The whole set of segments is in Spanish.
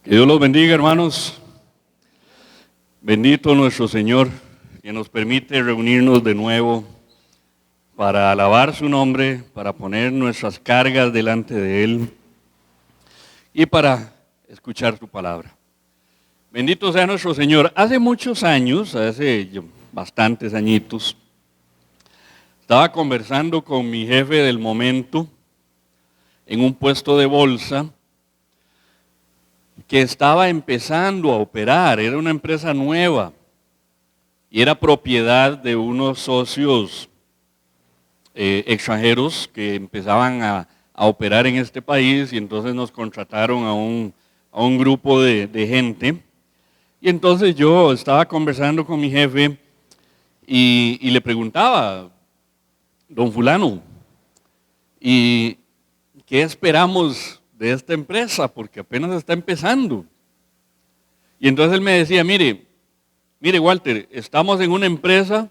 Que Dios los bendiga, hermanos. Bendito nuestro Señor, que nos permite reunirnos de nuevo para alabar su nombre, para poner nuestras cargas delante de Él y para escuchar su palabra. Bendito sea nuestro Señor. Hace muchos años, hace bastantes añitos, estaba conversando con mi jefe del momento en un puesto de bolsa que estaba empezando a operar. Era una empresa nueva y era propiedad de unos socios extranjeros que empezaban a operar en este país, y entonces nos contrataron a un grupo de gente. Y entonces yo estaba conversando con mi jefe y le preguntaba: don fulano, ¿y qué esperamos de esta empresa? Porque apenas está empezando. Y entonces él me decía: mire Walter, estamos en una empresa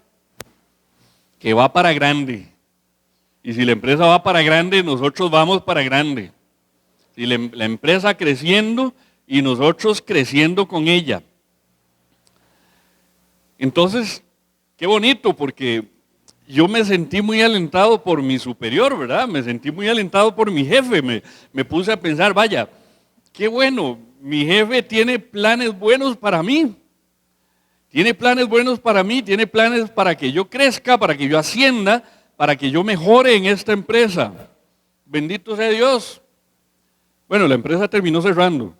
que va para grande. Y si la empresa va para grande, nosotros vamos para grande. Si la empresa creciendo y nosotros creciendo con ella. Entonces, qué bonito, porque yo me sentí muy alentado por mi superior, ¿verdad? Me sentí muy alentado por mi jefe. Me puse a pensar, vaya, qué bueno, mi jefe tiene planes buenos para mí. Tiene planes buenos para mí, tiene planes para que yo crezca, para que yo ascienda, para que yo mejore en esta empresa. Bendito sea Dios. Bueno, la empresa terminó cerrando.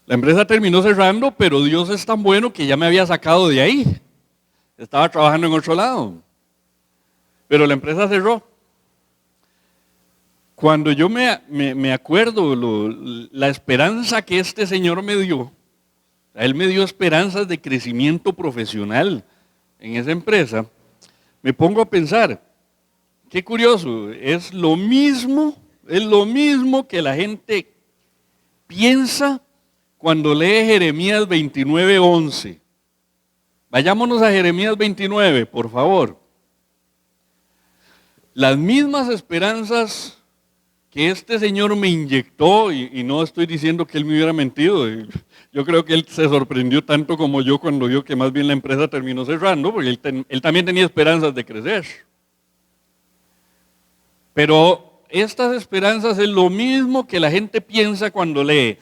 La empresa terminó cerrando, pero Dios es tan bueno que ya me había sacado de ahí. Estaba trabajando en otro lado. Pero la empresa cerró. Cuando yo me acuerdo la esperanza que este señor me dio, él me dio esperanzas de crecimiento profesional en esa empresa, me pongo a pensar, qué curioso, es lo mismo que la gente piensa cuando lee Jeremías 29:11. Vayámonos a Jeremías 29, por favor. Las mismas esperanzas que este señor me inyectó, y no estoy diciendo que él me hubiera mentido. Yo creo que él se sorprendió tanto como yo cuando vio que más bien la empresa terminó cerrando, porque él también tenía esperanzas de crecer. Pero estas esperanzas es lo mismo que la gente piensa cuando lee: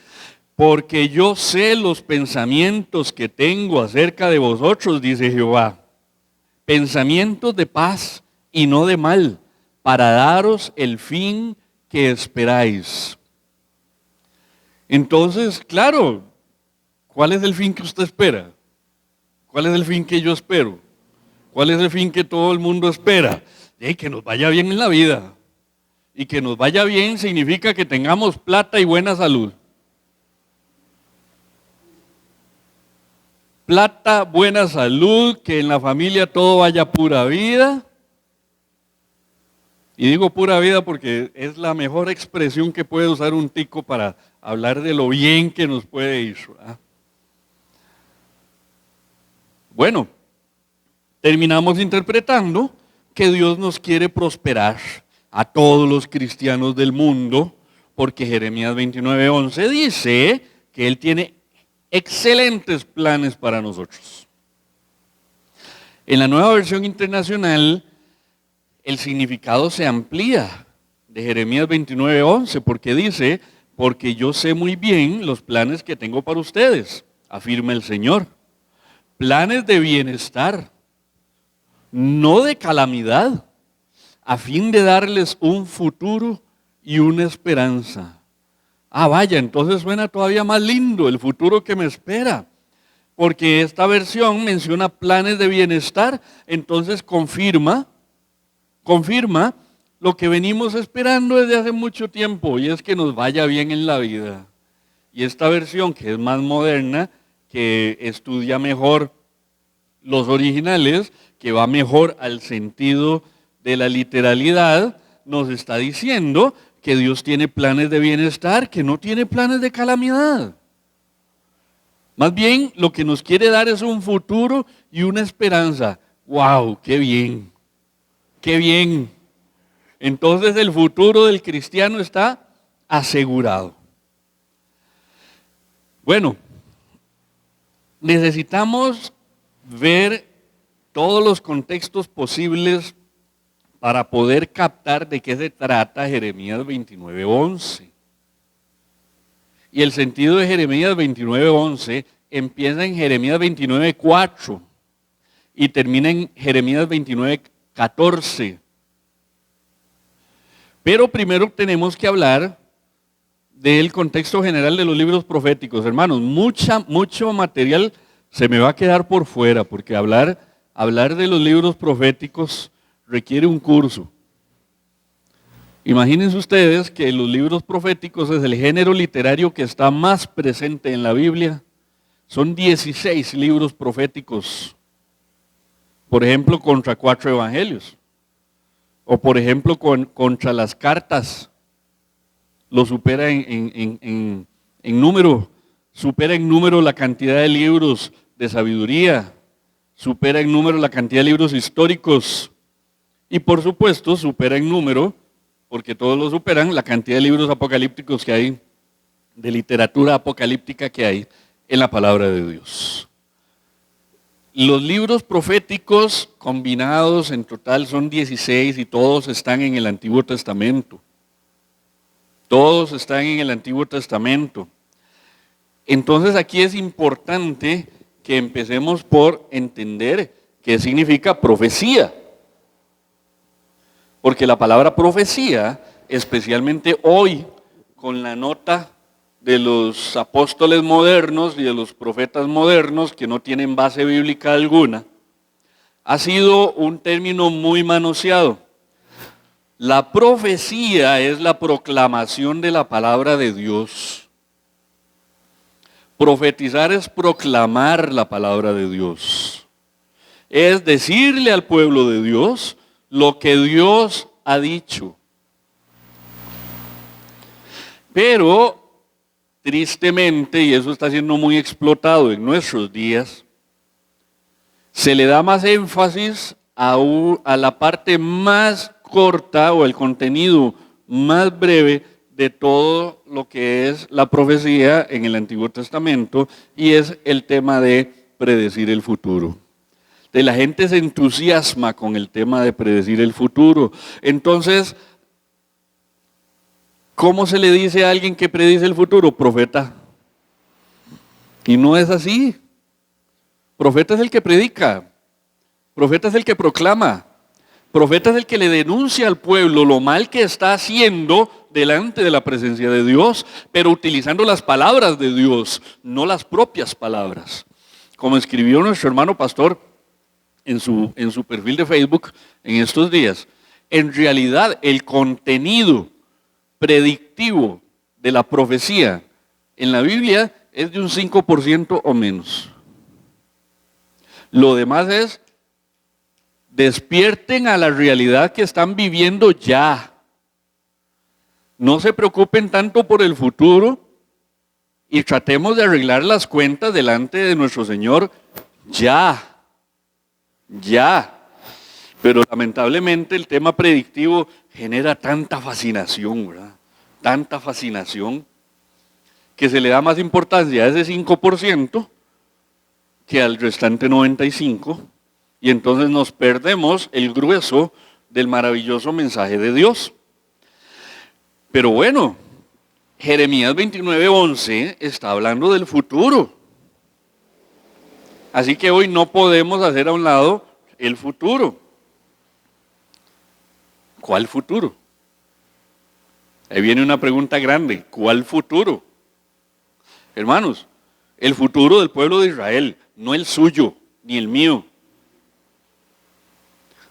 porque yo sé los pensamientos que tengo acerca de vosotros, dice Jehová, pensamientos de paz y no de mal, para daros el fin que esperáis. Entonces, claro, ¿cuál es el fin que usted espera? ¿Cuál es el fin que yo espero? ¿Cuál es el fin que todo el mundo espera? Que nos vaya bien en la vida. Y que nos vaya bien significa que tengamos plata y buena salud. Plata, buena salud, que en la familia todo vaya pura vida. Y digo pura vida porque es la mejor expresión que puede usar un tico para hablar de lo bien que nos puede ir, ¿verdad? Bueno, terminamos interpretando que Dios nos quiere prosperar a todos los cristianos del mundo, porque Jeremías 29:11 dice que Él tiene excelentes planes para nosotros. En la Nueva Versión Internacional, el significado se amplía de Jeremías 29:11, porque dice: porque yo sé muy bien los planes que tengo para ustedes, afirma el Señor. Planes de bienestar, no de calamidad, a fin de darles un futuro y una esperanza. Vaya, entonces suena todavía más lindo el futuro que me espera, porque esta versión menciona planes de bienestar, entonces confirma lo que venimos esperando desde hace mucho tiempo, y es que nos vaya bien en la vida. Y esta versión, que es más moderna, que estudia mejor los originales, que va mejor al sentido de la literalidad, nos está diciendo que Dios tiene planes de bienestar, que no tiene planes de calamidad. Más bien, lo que nos quiere dar es un futuro y una esperanza. ¡Wow! ¡Qué bien! ¡Qué bien! Entonces el futuro del cristiano está asegurado. Bueno, necesitamos ver todos los contextos posibles para poder captar de qué se trata Jeremías 29:11. Y el sentido de Jeremías 29:11 empieza en Jeremías 29:4 y termina en Jeremías 29:14. Pero primero tenemos que hablar del contexto general de los libros proféticos. Hermanos, mucho material se me va a quedar por fuera, porque hablar de los libros proféticos requiere un curso. Imagínense ustedes que los libros proféticos es el género literario que está más presente en la Biblia. Son 16 libros proféticos. Por ejemplo, contra 4 evangelios. O por ejemplo, contra las cartas. Lo supera en número. Supera en número la cantidad de libros de sabiduría. Supera en número la cantidad de libros históricos. Y por supuesto, supera en número, porque todos lo superan, la cantidad de libros apocalípticos que hay, de literatura apocalíptica que hay en la palabra de Dios. Los libros proféticos combinados en total son 16 y todos están en el Antiguo Testamento. Todos están en el Antiguo Testamento. Entonces aquí es importante que empecemos por entender qué significa profecía. Porque la palabra profecía, especialmente hoy, con la nota de los apóstoles modernos y de los profetas modernos que no tienen base bíblica alguna, ha sido un término muy manoseado. La profecía es la proclamación de la palabra de Dios. Profetizar es proclamar la palabra de Dios. Es decirle al pueblo de Dios lo que Dios ha dicho. Pero, tristemente, y eso está siendo muy explotado en nuestros días, se le da más énfasis a la parte más corta o el contenido más breve de todo lo que es la profecía en el Antiguo Testamento, y es el tema de predecir el futuro. La gente se entusiasma con el tema de predecir el futuro. Entonces, ¿cómo se le dice a alguien que predice el futuro? Profeta. Y no es así. Profeta es el que predica. Profeta es el que proclama. Profeta es el que le denuncia al pueblo lo mal que está haciendo delante de la presencia de Dios, pero utilizando las palabras de Dios, no las propias palabras. Como escribió nuestro hermano pastor en su perfil de Facebook en estos días, en realidad el contenido predictivo de la profecía en la Biblia es de un 5% o menos. Lo demás es: despierten a la realidad que están viviendo ya. No se preocupen tanto por el futuro y tratemos de arreglar las cuentas delante de nuestro Señor ya. Pero lamentablemente el tema predictivo genera tanta fascinación, ¿verdad? Tanta fascinación que se le da más importancia a ese 5% que al restante 95%, y entonces nos perdemos el grueso del maravilloso mensaje de Dios. Pero bueno, Jeremías 29:11 está hablando del futuro. Así que hoy no podemos hacer a un lado el futuro. ¿Cuál futuro? Ahí viene una pregunta grande. ¿Cuál futuro? Hermanos, el futuro del pueblo de Israel, no el suyo, ni el mío.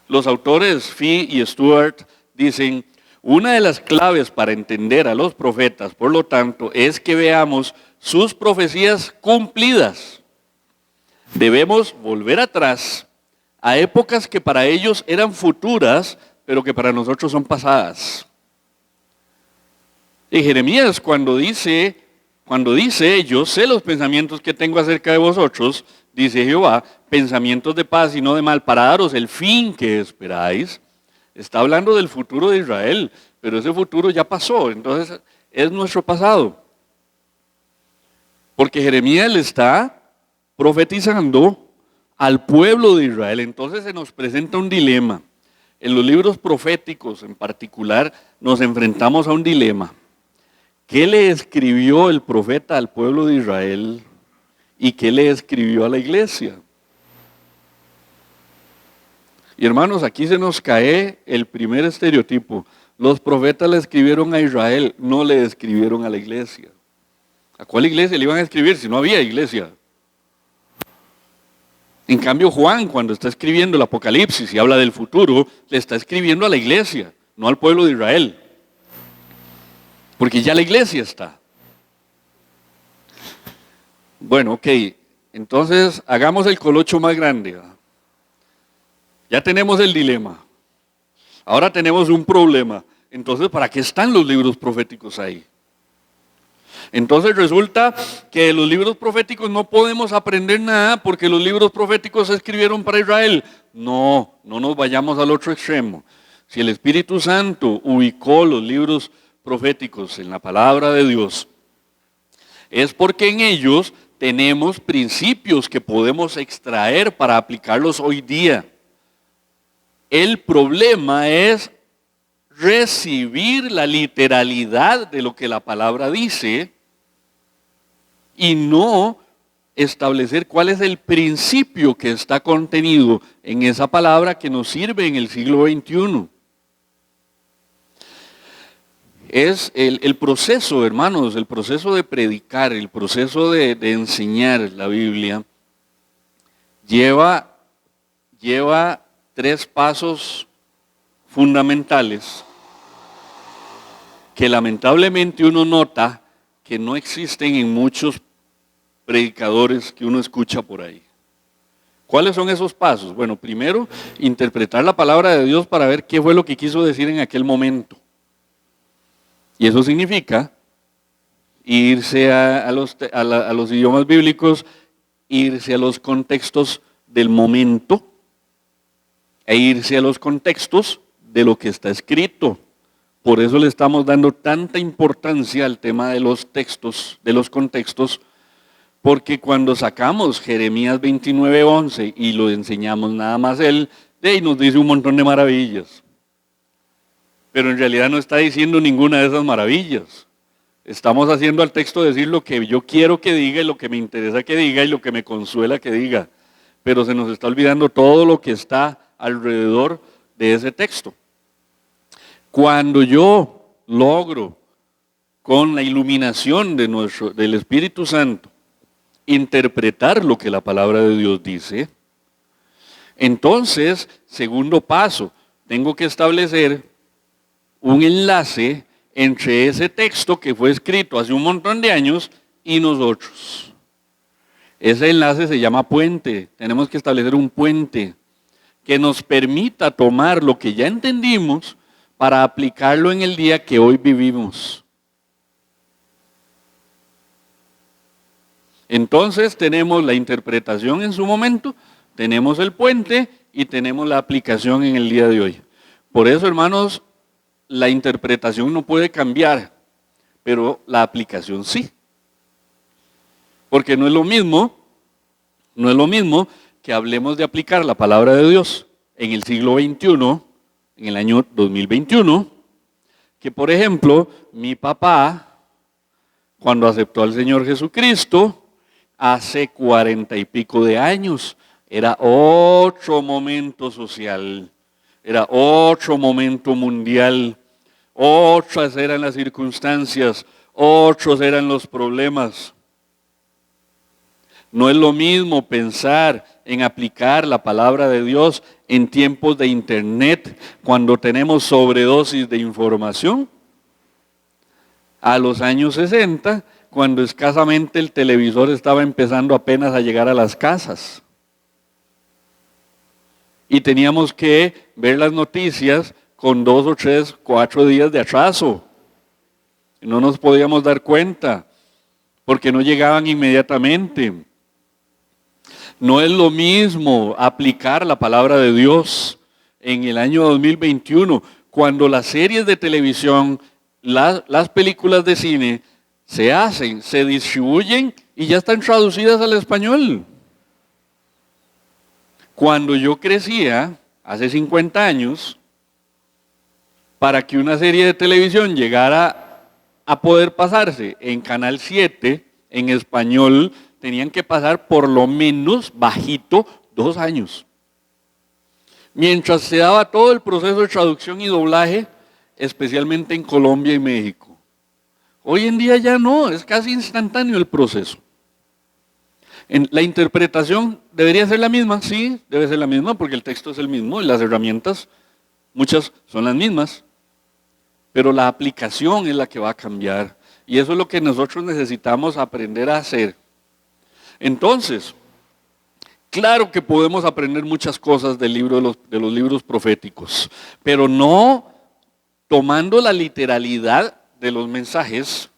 Los autores Fee y Stuart dicen: una de las claves para entender a los profetas, por lo tanto, es que veamos sus profecías cumplidas. Debemos volver atrás a épocas que para ellos eran futuras, pero que para nosotros son pasadas. Y Jeremías cuando dice, yo sé los pensamientos que tengo acerca de vosotros, dice Jehová, pensamientos de paz y no de mal, para daros el fin que esperáis. Está hablando del futuro de Israel, pero ese futuro ya pasó, entonces es nuestro pasado. Porque Jeremías le está profetizando al pueblo de Israel. Entonces se nos presenta un dilema. En los libros proféticos en particular nos enfrentamos a un dilema. ¿Qué le escribió el profeta al pueblo de Israel y qué le escribió a la iglesia? Y hermanos, aquí se nos cae el primer estereotipo. Los profetas le escribieron a Israel, no le escribieron a la iglesia. ¿A cuál iglesia le iban a escribir si no había iglesia? En cambio, Juan, cuando está escribiendo el Apocalipsis y habla del futuro, le está escribiendo a la iglesia, no al pueblo de Israel. Porque ya la iglesia está. Bueno, ok. Entonces, hagamos el colocho más grande. Ya tenemos el dilema. Ahora tenemos un problema. Entonces, ¿para qué están los libros proféticos ahí? Entonces resulta que de los libros proféticos no podemos aprender nada porque los libros proféticos se escribieron para Israel. No nos vayamos al otro extremo. Si el Espíritu Santo ubicó los libros proféticos en la palabra de Dios, es porque en ellos tenemos principios que podemos extraer para aplicarlos hoy día. El problema es recibir la literalidad de lo que la palabra dice y no establecer cuál es el principio que está contenido en esa palabra que nos sirve en el siglo XXI. Es el proceso, hermanos, el proceso de predicar, el proceso de enseñar la Biblia, lleva 3 pasos fundamentales que lamentablemente uno nota que no existen en muchos predicadores que uno escucha por ahí. ¿Cuáles son esos pasos? Bueno, primero, interpretar la palabra de Dios para ver qué fue lo que quiso decir en aquel momento. Y eso significa irse a los idiomas bíblicos, irse a los contextos del momento e irse a los contextos de lo que está escrito. Por eso le estamos dando tanta importancia al tema de los textos, de los contextos, porque cuando sacamos Jeremías 29:11 y lo enseñamos nada más él, nos dice un montón de maravillas. Pero en realidad no está diciendo ninguna de esas maravillas. Estamos haciendo al texto decir lo que yo quiero que diga y lo que me interesa que diga y lo que me consuela que diga. Pero se nos está olvidando todo lo que está alrededor de ese texto. Cuando yo logro, con la iluminación del Espíritu Santo, interpretar lo que la palabra de Dios dice, entonces, segundo paso, tengo que establecer un enlace entre ese texto que fue escrito hace un montón de años y nosotros. Ese enlace se llama puente. Tenemos que establecer un puente que nos permita tomar lo que ya entendimos para aplicarlo en el día que hoy vivimos. Entonces tenemos la interpretación en su momento, tenemos el puente y tenemos la aplicación en el día de hoy. Por eso, hermanos, la interpretación no puede cambiar, pero la aplicación sí. Porque no es lo mismo que hablemos de aplicar la palabra de Dios en el siglo XXI, en el año 2021, que por ejemplo, mi papá, cuando aceptó al Señor Jesucristo, hace 40 y pico de años, era otro momento social, era otro momento mundial, otras eran las circunstancias, otros eran los problemas. No es lo mismo pensar en aplicar la palabra de Dios en tiempos de internet, cuando tenemos sobredosis de información, a los años 60, cuando escasamente el televisor estaba empezando apenas a llegar a las casas. Y teníamos que ver las noticias con 2 o 3, 4 días de atraso. No nos podíamos dar cuenta, porque no llegaban inmediatamente. No es lo mismo aplicar la palabra de Dios en el año 2021, cuando las series de televisión, las películas de cine se hacen, se distribuyen y ya están traducidas al español. Cuando yo crecía, hace 50 años, para que una serie de televisión llegara a poder pasarse en Canal 7, en español, tenían que pasar por lo menos bajito 2 años. Mientras se daba todo el proceso de traducción y doblaje, especialmente en Colombia y México. Hoy en día ya no, es casi instantáneo el proceso. La interpretación debería ser la misma, sí, debe ser la misma porque el texto es el mismo y las herramientas, muchas son las mismas, pero la aplicación es la que va a cambiar y eso es lo que nosotros necesitamos aprender a hacer. Entonces, claro que podemos aprender muchas cosas del libro de los libros proféticos, pero no tomando la literalidad de los mensajes,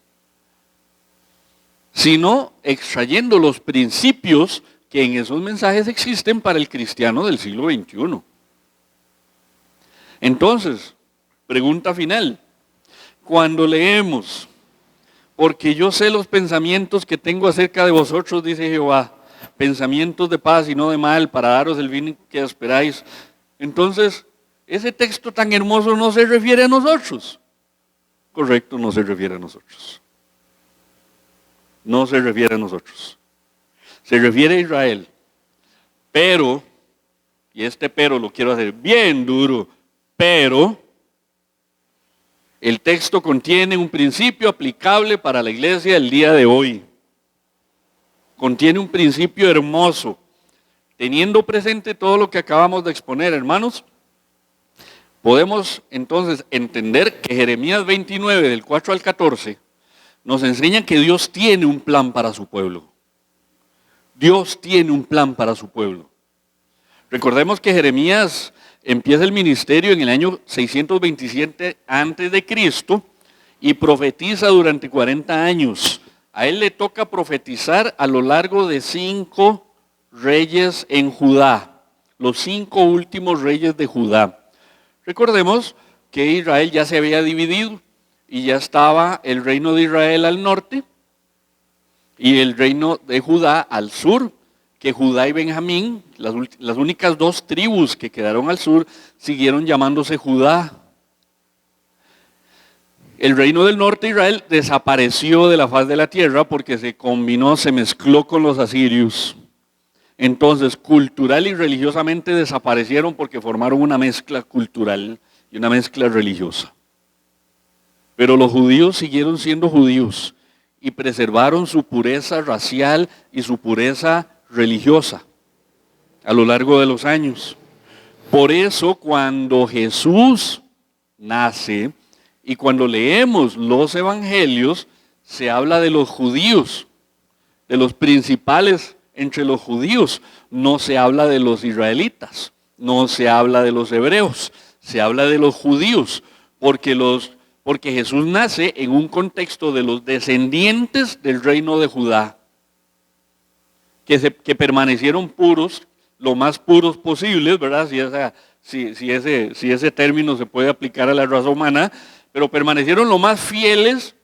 sino extrayendo los principios que en esos mensajes existen para el cristiano del siglo XXI. Entonces, pregunta final, cuando leemos, porque yo sé los pensamientos que tengo acerca de vosotros, dice Jehová, pensamientos de paz y no de mal, para daros el bien que esperáis. Entonces, ese texto tan hermoso no se refiere a nosotros. Correcto, no se refiere a nosotros. No se refiere a nosotros. Se refiere a Israel. Pero, y este pero lo quiero hacer bien duro, pero el texto contiene un principio aplicable para la iglesia del día de hoy. Contiene un principio hermoso. Teniendo presente todo lo que acabamos de exponer, hermanos, podemos entonces entender que Jeremías 29, del 4 al 14, nos enseña que Dios tiene un plan para su pueblo. Dios tiene un plan para su pueblo. Recordemos que Jeremías empieza el ministerio en el año 627 a.C. y profetiza durante 40 años. A él le toca profetizar a lo largo de 5 reyes en Judá, los 5 últimos reyes de Judá. Recordemos que Israel ya se había dividido y ya estaba el reino de Israel al norte y el reino de Judá al sur, que Judá y Benjamín, las únicas 2 tribus que quedaron al sur, siguieron llamándose Judá. El reino del norte de Israel desapareció de la faz de la tierra porque se combinó, se mezcló con los asirios. Entonces, cultural y religiosamente desaparecieron porque formaron una mezcla cultural y una mezcla religiosa. Pero los judíos siguieron siendo judíos y preservaron su pureza racial y su pureza religiosa a lo largo de los años. Por eso, cuando Jesús nace y cuando leemos los evangelios, se habla de los judíos, de los principales entre los judíos. No se habla de los israelitas, no se habla de los hebreos, se habla de los judíos, porque Jesús nace en un contexto de los descendientes del reino de Judá, que permanecieron puros, lo más puros posibles, ¿verdad? Si ese término se puede aplicar a la raza humana, pero permanecieron lo más fieles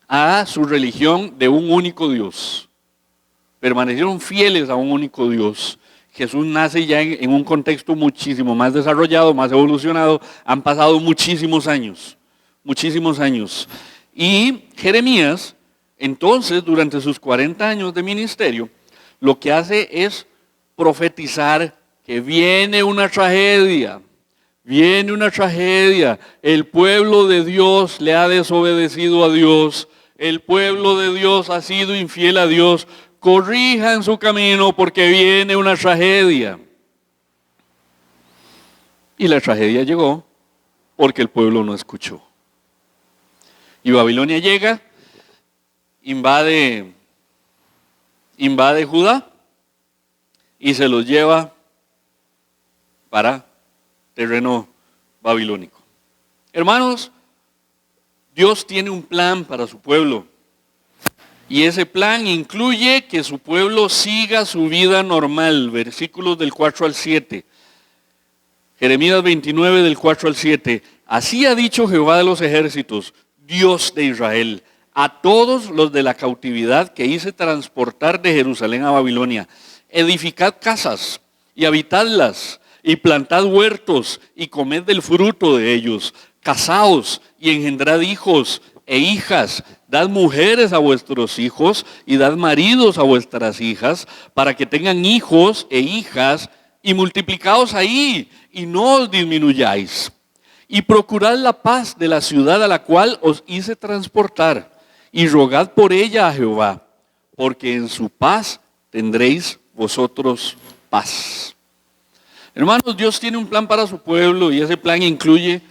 a su religión de un único Dios. Permanecieron fieles a un único Dios. Jesús nace ya en un contexto muchísimo más desarrollado, más evolucionado. Han pasado muchísimos años. Y Jeremías, entonces, durante sus 40 años de ministerio, lo que hace es profetizar que viene una tragedia. Viene una tragedia. El pueblo de Dios le ha desobedecido a Dios. El pueblo de Dios ha sido infiel a Dios. Corrijan su camino porque viene una tragedia. Y la tragedia llegó porque el pueblo no escuchó. Y Babilonia llega, invade Judá y se los lleva para terreno babilónico. Hermanos, Dios tiene un plan para su pueblo. Y ese plan incluye que su pueblo siga su vida normal. Versículos del 4 al 7. Jeremías 29 del 4 al 7. Así ha dicho Jehová de los ejércitos, Dios de Israel. a todos los de la cautividad que hice transportar de Jerusalén a Babilonia. Edificad casas y habitadlas, y plantad huertos y comed del fruto de ellos. Casaos y engendrad hijos e hijas. Dad mujeres a vuestros hijos y dad maridos a vuestras hijas, para que tengan hijos e hijas, y multiplicaos ahí y no os disminuyáis. Y procurad la paz de la ciudad a la cual os hice transportar, y rogad por ella a Jehová, porque en su paz tendréis vosotros paz. Hermanos, Dios tiene un plan para su pueblo, y ese plan incluye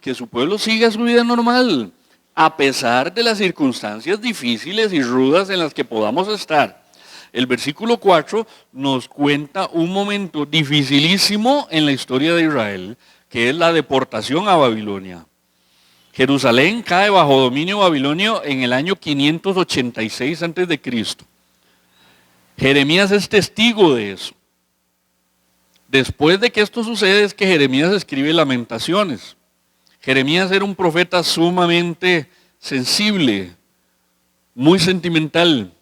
que su pueblo siga su vida normal, a pesar de las circunstancias difíciles y rudas en las que podamos estar. El versículo 4 nos cuenta un momento dificilísimo en la historia de Israel, que es la deportación a Babilonia. Jerusalén cae bajo dominio babilonio en el año 586 a.C. Jeremías es testigo de eso. Después de que esto sucede es que Jeremías escribe Lamentaciones. Jeremías era un profeta sumamente sensible, muy sentimental.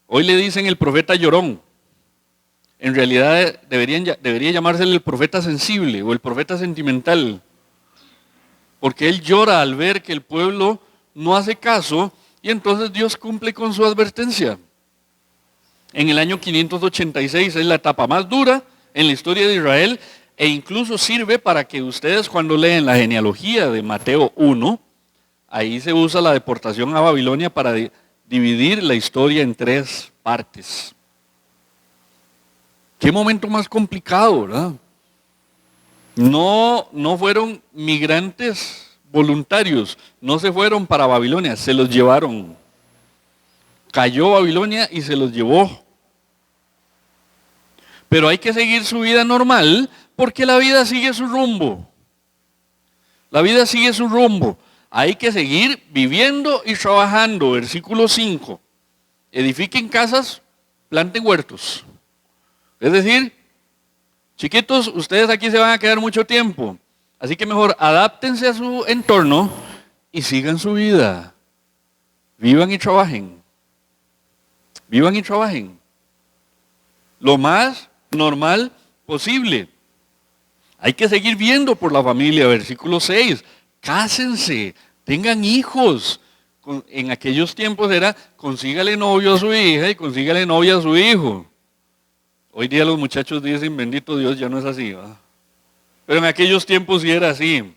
Hoy le dicen el profeta llorón. En realidad debería llamársele el profeta sensible o el profeta sentimental. Porque él llora al ver que el pueblo no hace caso y entonces Dios cumple con su advertencia. En el año 586 es la etapa más dura en la historia de Israel, e incluso sirve para que ustedes, cuando leen la genealogía de Mateo 1, ahí se usa la deportación a Babilonia para dividir la historia en 3 partes. Qué momento más complicado, ¿verdad? No fueron migrantes voluntarios, no se fueron para Babilonia, se los llevaron. Cayó Babilonia y se los llevó. Pero hay que seguir su vida normal porque la vida sigue su rumbo. La vida sigue su rumbo. Hay que seguir viviendo y trabajando. Versículo 5. Edifiquen casas, planten huertos. Es decir, chiquitos, ustedes aquí se van a quedar mucho tiempo. Así que mejor adáptense a su entorno y sigan su vida. Vivan y trabajen. Vivan y trabajen. Lo más normal posible. Hay que seguir viendo por la familia. Versículo 6. Cásense, tengan hijos. En aquellos tiempos era consígale novio a su hija y consígale novia a su hijo. Hoy día los muchachos dicen bendito Dios, ya no es así, ¿verdad? Pero en aquellos tiempos sí era así.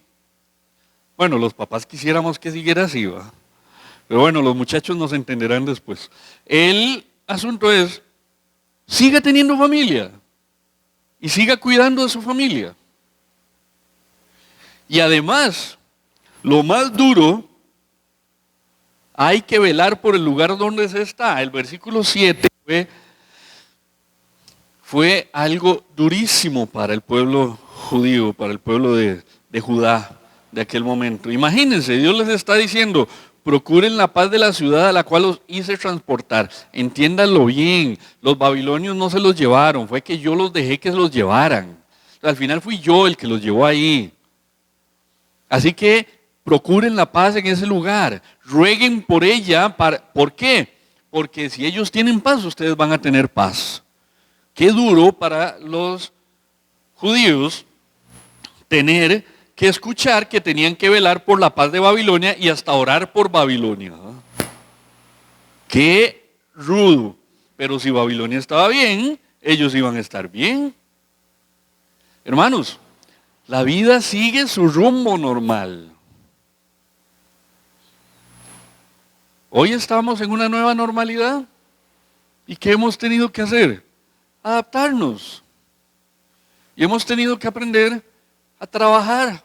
Bueno, los papás quisiéramos que siguiera así, ¿verdad? Pero bueno, los muchachos nos entenderán después. El asunto es, siga teniendo familia y siga cuidando de su familia. Y además, lo más duro, hay que velar por el lugar donde se está. El versículo 7 fue algo durísimo para el pueblo judío, para el pueblo de Judá de aquel momento. Imagínense, Dios les está diciendo, procuren la paz de la ciudad a la cual los hice transportar. Entiéndanlo bien, los babilonios no se los llevaron, fue que yo los dejé que se los llevaran. Al final fui yo el que los llevó ahí. Así que procuren la paz en ese lugar, rueguen por ella. ¿Por qué? Porque si ellos tienen paz, ustedes van a tener paz. Qué duro para los judíos tener que escuchar que tenían que velar por la paz de Babilonia y hasta orar por Babilonia. Qué rudo. Pero si Babilonia estaba bien, ellos iban a estar bien. Hermanos, la vida sigue su rumbo normal. Hoy estamos en una nueva normalidad. ¿Y qué hemos tenido que hacer? Adaptarnos. Y hemos tenido que aprender a trabajar.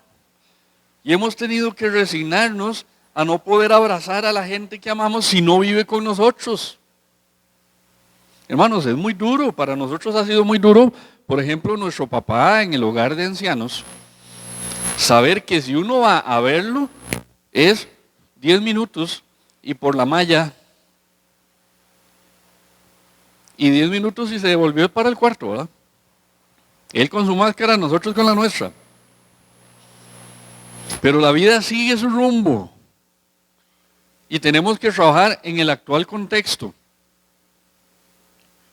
Y hemos tenido que resignarnos a no poder abrazar a la gente que amamos si no vive con nosotros. Hermanos, es muy duro. Para nosotros ha sido muy duro. Por ejemplo, nuestro papá en el hogar de ancianos. Saber que si uno va a verlo es 10 minutos y por la malla. Y 10 minutos y se devolvió para el cuarto, ¿verdad? Él con su máscara, nosotros con la nuestra. Pero la vida sigue su rumbo. Y tenemos que trabajar en el actual contexto.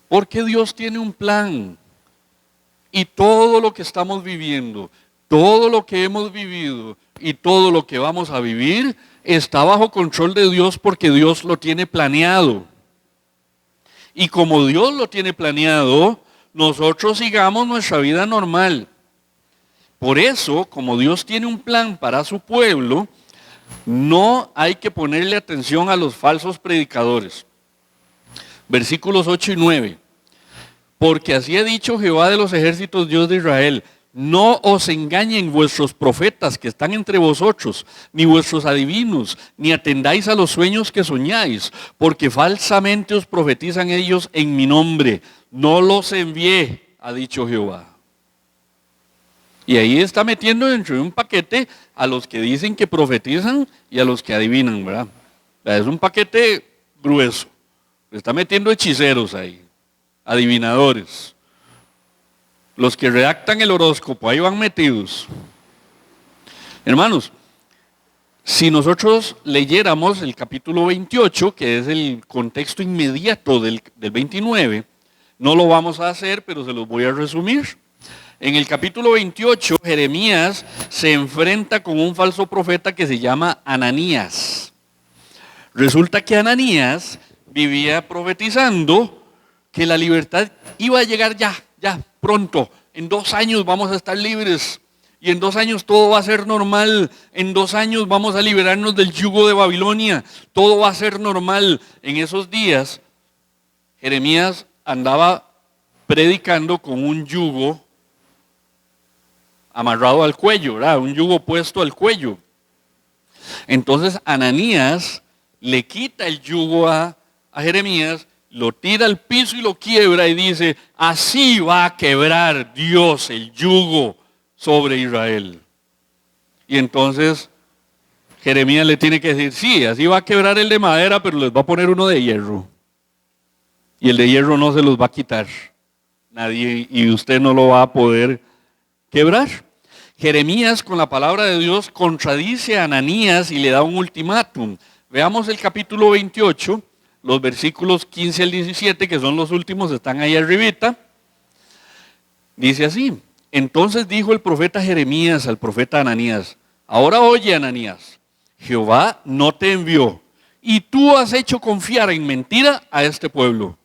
Porque Dios tiene un plan. Y todo lo que estamos viviendo, todo lo que hemos vivido y todo lo que vamos a vivir está bajo control de Dios porque Dios lo tiene planeado. Y como Dios lo tiene planeado, nosotros sigamos nuestra vida normal. Por eso, como Dios tiene un plan para su pueblo, no hay que ponerle atención a los falsos predicadores. Versículos 8 y 9. Porque así ha dicho Jehová de los ejércitos, Dios de Israel: no os engañen vuestros profetas que están entre vosotros, ni vuestros adivinos, ni atendáis a los sueños que soñáis, porque falsamente os profetizan ellos en mi nombre. No los envié, ha dicho Jehová. Y ahí está metiendo dentro de un paquete a los que dicen que profetizan y a los que adivinan, ¿verdad? Es un paquete grueso. Está metiendo hechiceros ahí, adivinadores. Los que redactan el horóscopo, ahí van metidos. Hermanos, si nosotros leyéramos el capítulo 28, que es el contexto inmediato del 29, no lo vamos a hacer, pero se los voy a resumir. En el capítulo 28, Jeremías se enfrenta con un falso profeta que se llama Ananías. Resulta que Ananías vivía profetizando que la libertad iba a llegar ya pronto. En 2 años vamos a estar libres. Y en 2 años todo va a ser normal. En 2 años vamos a liberarnos del yugo de Babilonia. Todo va a ser normal. En esos días, Jeremías andaba predicando con un yugo amarrado al cuello, ¿verdad? Un yugo puesto al cuello. Entonces Ananías le quita el yugo a Jeremías, lo tira al piso y lo quiebra y dice: así va a quebrar Dios el yugo sobre Israel. Y entonces Jeremías le tiene que decir: sí, así va a quebrar el de madera, pero les va a poner uno de hierro. Y el de hierro no se los va a quitar nadie, y usted no lo va a poder quebrar. Jeremías, con la palabra de Dios, contradice a Ananías y le da un ultimátum. Veamos el capítulo 28, los versículos 15 al 17, que son los últimos, están ahí arribita. Dice así: entonces dijo el profeta Jeremías al profeta Ananías: ahora oye, Ananías, Jehová no te envió, y tú has hecho confiar en mentira a este pueblo.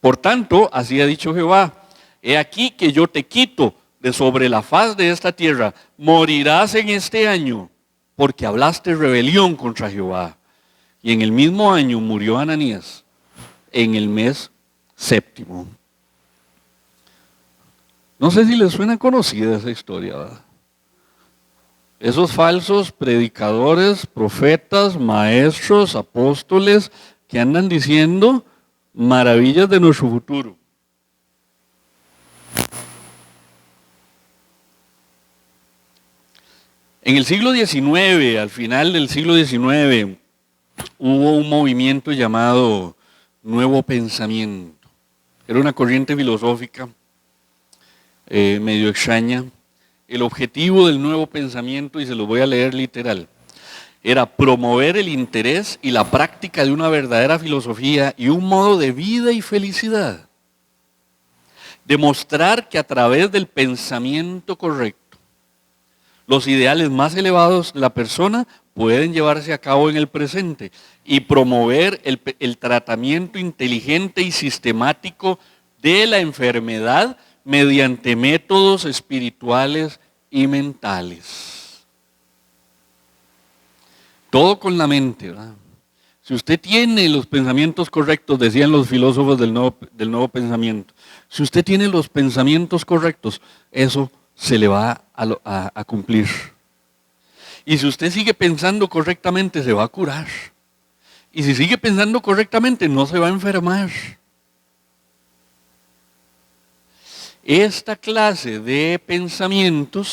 Por tanto, así ha dicho Jehová: he aquí que yo te quito de sobre la faz de esta tierra, morirás en este año, porque hablaste rebelión contra Jehová. Y en el mismo año murió Ananías, en el mes 7. No sé si les suena conocida esa historia, ¿verdad? Esos falsos predicadores, profetas, maestros, apóstoles, que andan diciendo maravillas de nuestro futuro. En el siglo XIX, al final del siglo XIX, hubo un movimiento llamado Nuevo Pensamiento. Era una corriente filosófica medio extraña. El objetivo del Nuevo Pensamiento, y se lo voy a leer literal, era promover el interés y la práctica de una verdadera filosofía y un modo de vida y felicidad. Demostrar que a través del pensamiento correcto, los ideales más elevados de la persona pueden llevarse a cabo en el presente, y promover el tratamiento inteligente y sistemático de la enfermedad mediante métodos espirituales y mentales. Todo con la mente, ¿verdad? Si usted tiene los pensamientos correctos, decían los filósofos del nuevo pensamiento, si usted tiene los pensamientos correctos, eso se le va a cumplir. Y si usted sigue pensando correctamente, se va a curar. Y si sigue pensando correctamente, no se va a enfermar. Esta clase de pensamientos